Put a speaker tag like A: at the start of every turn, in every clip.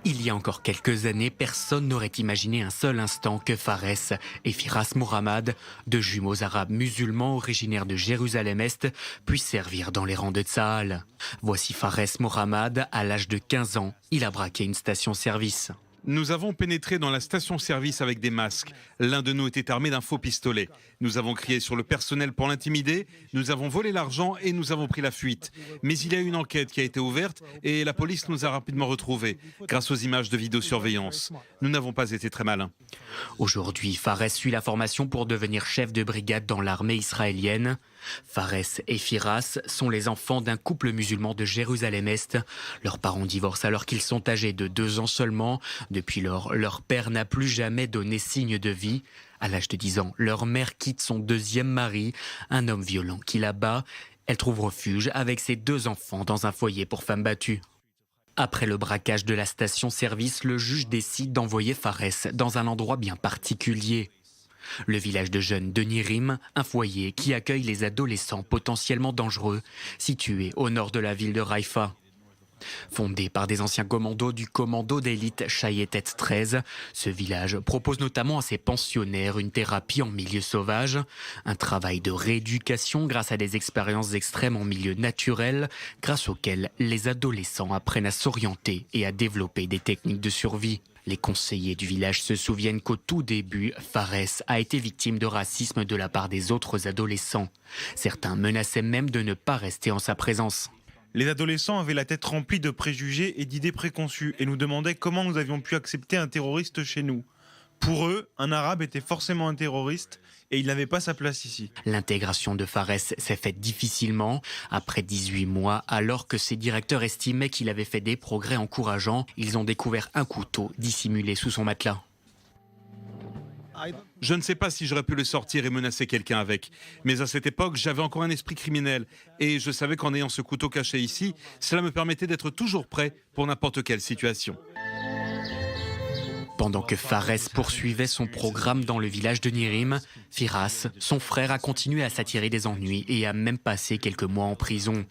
A: Il y a encore quelques années, personne n'aurait imaginé un seul instant que Fares et Firas Mohammed, deux jumeaux arabes musulmans originaires de Jérusalem-Est, puissent servir dans les rangs de Tsahal. Voici Fares Mohammed, à l'âge de 15 ans, il a braqué une station-service.
B: Nous avons pénétré dans la station-service avec des masques. L'un de nous était armé d'un faux pistolet. Nous avons crié sur le personnel pour l'intimider, nous avons volé l'argent et nous avons pris la fuite. Mais il y a eu une enquête qui a été ouverte et la police nous a rapidement retrouvés grâce aux images de vidéosurveillance. Nous n'avons pas été très malins.
A: Aujourd'hui, Fares suit la formation pour devenir chef de brigade dans l'armée israélienne. Fares et Firas sont les enfants d'un couple musulman de Jérusalem-Est. Leurs parents divorcent alors qu'ils sont âgés de 2 ans seulement. Depuis lors, leur père n'a plus jamais donné signe de vie. À l'âge de 10 ans, leur mère quitte son deuxième mari, un homme violent qui la bat. Elle trouve refuge avec ses 2 enfants dans un foyer pour femmes battues. Après le braquage de la station-service, le juge décide d'envoyer Fares dans un endroit bien particulier. Le village de jeunes de Nirim, un foyer qui accueille les adolescents potentiellement dangereux, situé au nord de la ville de Haïfa. Fondé par des anciens commandos du commando d'élite Chayetet 13, ce village propose notamment à ses pensionnaires une thérapie en milieu sauvage, un travail de rééducation grâce à des expériences extrêmes en milieu naturel, grâce auxquelles les adolescents apprennent à s'orienter et à développer des techniques de survie. Les conseillers du village se souviennent qu'au tout début, Fares a été victime de racisme de la part des autres adolescents. Certains menaçaient même de ne pas rester en sa présence.
C: Les adolescents avaient la tête remplie de préjugés et d'idées préconçues et nous demandaient comment nous avions pu accepter un terroriste chez nous. Pour eux, un arabe était forcément un terroriste et il n'avait pas sa place ici.
A: L'intégration de Fares s'est faite difficilement. Après 18 mois, alors que ses directeurs estimaient qu'il avait fait des progrès encourageants, ils ont découvert un couteau dissimulé sous son matelas.
B: Je ne sais pas si j'aurais pu le sortir et menacer quelqu'un avec. Mais à cette époque, j'avais encore un esprit criminel. Et je savais qu'en ayant ce couteau caché ici, cela me permettait d'être toujours prêt pour n'importe quelle situation.
A: Pendant que Fares poursuivait son programme dans le village de Nirim, Firas, son frère, a continué à s'attirer des ennuis et a même passé quelques mois en prison.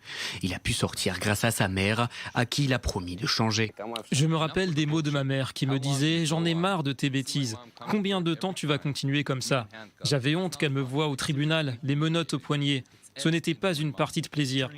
A: Il a pu sortir grâce à sa mère, à qui il a promis de changer.
D: Je me rappelle des mots de ma mère qui me disait « J'en ai marre de tes bêtises. Combien de temps tu vas continuer comme ça ?» J'avais honte qu'elle me voie au tribunal, les menottes au poignet. Ce n'était pas une partie de plaisir.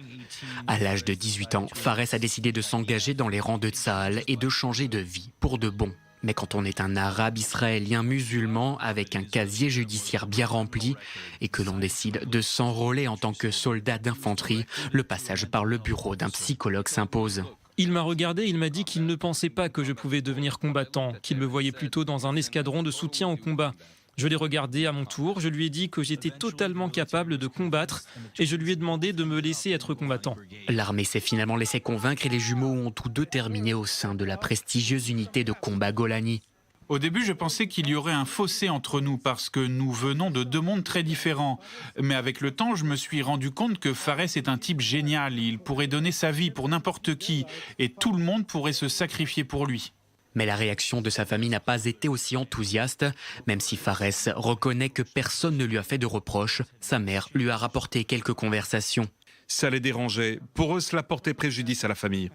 A: À l'âge de 18 ans, Fares a décidé de s'engager dans les rangs de Tsahal et de changer de vie pour de bon. Mais quand on est un arabe israélien musulman avec un casier judiciaire bien rempli et que l'on décide de s'enrôler en tant que soldat d'infanterie, le passage par le bureau d'un psychologue s'impose.
D: Il m'a regardé, il m'a dit qu'il ne pensait pas que je pouvais devenir combattant, qu'il me voyait plutôt dans un escadron de soutien au combat. Je l'ai regardé à mon tour, je lui ai dit que j'étais totalement capable de combattre et je lui ai demandé de me laisser être combattant.
A: L'armée s'est finalement laissé convaincre et les jumeaux ont tous deux terminé au sein de la prestigieuse unité de combat Golani.
E: Au début, je pensais qu'il y aurait un fossé entre nous parce que nous venons de 2 mondes très différents. Mais avec le temps, je me suis rendu compte que Fares est un type génial. Il pourrait donner sa vie pour n'importe qui et tout le monde pourrait se sacrifier pour lui.
A: Mais la réaction de sa famille n'a pas été aussi enthousiaste. Même si Fares reconnaît que personne ne lui a fait de reproches, sa mère lui a rapporté quelques conversations.
B: Ça les dérangeait. Pour eux, cela portait préjudice à la famille.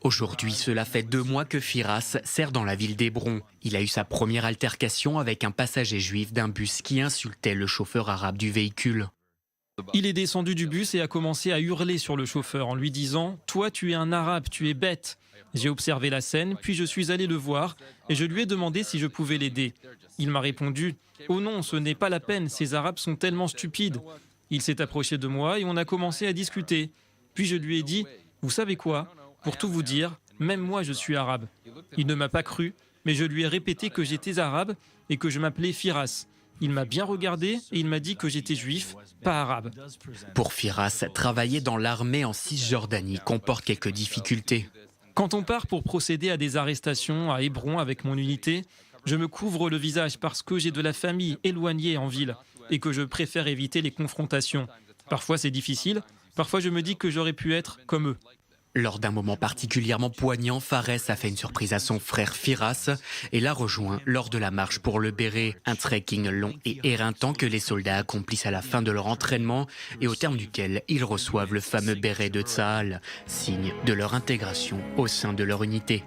A: Aujourd'hui, cela fait 2 mois que Firas sert dans la ville d'Hébron. Il a eu sa première altercation avec un passager juif d'un bus qui insultait le chauffeur arabe du véhicule.
D: Il est descendu du bus et a commencé à hurler sur le chauffeur en lui disant « Toi, tu es un arabe, tu es bête !» J'ai observé la scène, puis je suis allé le voir et je lui ai demandé si je pouvais l'aider. Il m'a répondu « Oh non, ce n'est pas la peine, ces arabes sont tellement stupides !» Il s'est approché de moi et on a commencé à discuter. Puis je lui ai dit « Vous savez quoi ? Pour tout vous dire, même moi je suis arabe. » Il ne m'a pas cru, mais je lui ai répété que j'étais arabe et que je m'appelais Firas. Il m'a bien regardé et il m'a dit que j'étais juif, pas arabe.
A: Pour Firas, travailler dans l'armée en Cisjordanie comporte quelques difficultés.
D: Quand on part pour procéder à des arrestations à Hébron avec mon unité, je me couvre le visage parce que j'ai de la famille éloignée en ville et que je préfère éviter les confrontations. Parfois c'est difficile, parfois je me dis que j'aurais pu être comme eux.
A: Lors d'un moment particulièrement poignant, Fares a fait une surprise à son frère Firas et l'a rejoint lors de la marche pour le béret, un trekking long et éreintant que les soldats accomplissent à la fin de leur entraînement et au terme duquel ils reçoivent le fameux béret de Tsahal, signe de leur intégration au sein de leur unité.